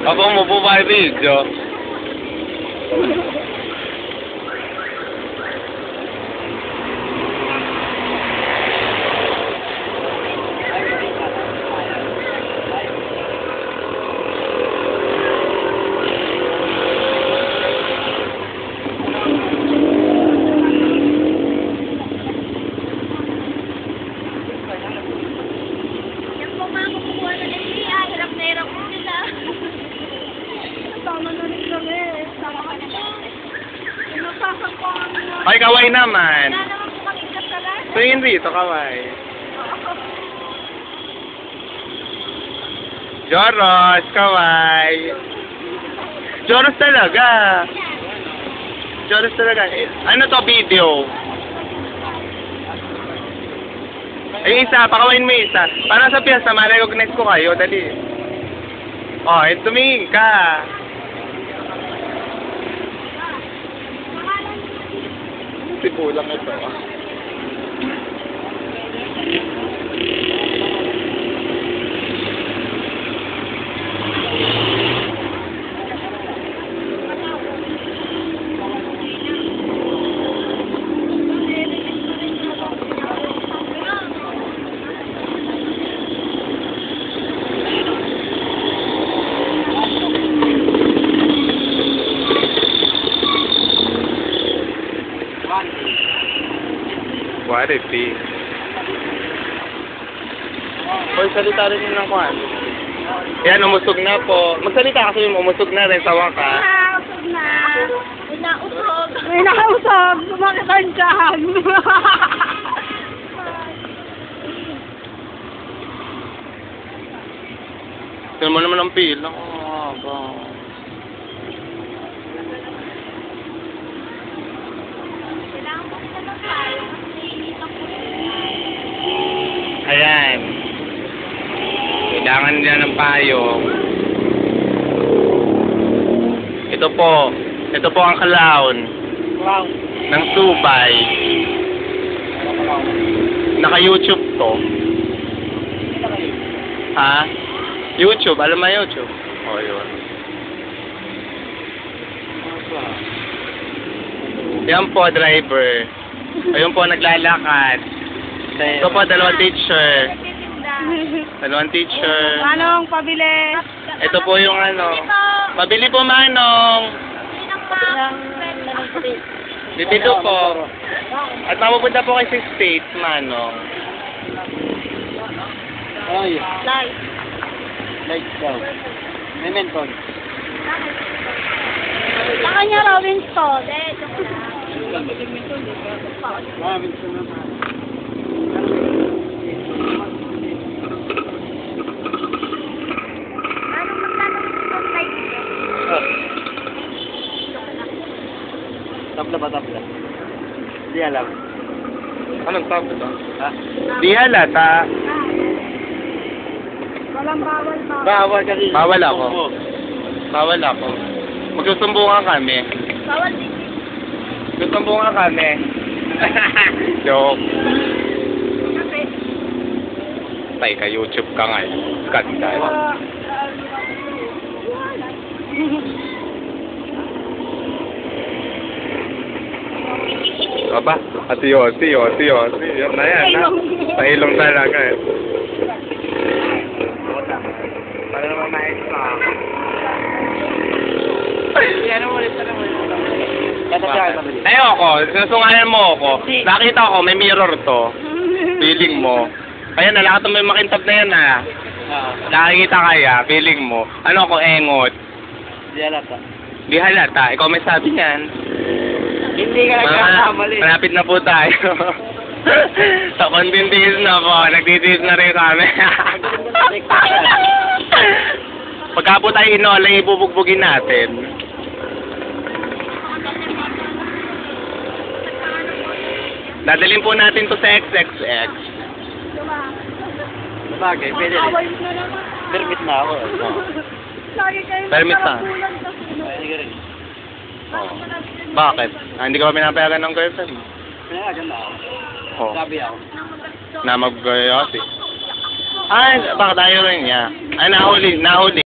Ako mo po ba video? Ay, kaway naman. Tingin dito, kaway. Joros, kaway. Joros talaga. Joros talaga. Ano to, video? Ay, isa. Pakawain mo isa. Para sa piyesta, ma-recognize ko kayo. Dali. Oh, tumingin ka. Sipulang ito. Quality. Hoy, salita rin yun ng kwan. Yan, umusog na po. Magsalita kasi yung umusog na rin sa wakas. Usog na. May nausog. May nausog. Sumakit ang tiyan. Tignan mo naman ang pila. Ayan. Kailangan niya ng payong. Ito po. Ito po ang clown. Ng Subay. Naka-YouTube to. Ha? YouTube. Alam mo YouTube? O, yun. Yan po, driver. Ayun po, naglalakad. Ito po, dalawang teacher. Dalawang teacher. Manong, pabili. Ito po yung ano. Pabili po, Manong. Dito po. At mapupunta po kay 6 States, Manong. Ay, Light. light daw. May menton. Sa kanya raw Winston. Ah, menton naman. Tabla ba tabla? Di alam. Anong tawag ito? Ha? Di halata. Walang bawal pa. Bawal kasi. Bawal ako. Bawal ako. Magsusumbungan kami. Bawal din. Magsusumbungan kami. Joke. Kasi, Tay ka, YouTube ka nga eh. Ganda. Aba, ati-oti. Yan na yan, ha? Sa ilong talaga eh. Para naman ma-extra. Ano mo ulit. Ayoko, sinusungalan mo ako. Nakita ko, may mirror to. Feeling mo. Kaya nalakat mo yung makintab na yan, ha? Nakikita kaya, feeling mo. Ano ako, engot? Di halata. Di halata, ikaw may sabi yan. Hindi ka nagkakamali. Malapit na po tayo. Sa content na po, nagtitiis na rin kami. Pagka po tayo inolay, ibubugbugin natin. Dadalhin po natin to sa XXX. Bagay, pwede rin. away na naman. Permit na ako. Lagi kayo Permit na. magkakagulan kasi. Pwede ka rin. Bakit? Hindi ka ba pinapayagan ng girlfriend mo? Pinayagan na ako. Oh, Sabi ako. na mag-gayati. Ay, baka tayo rin niya. Ay, nahuli.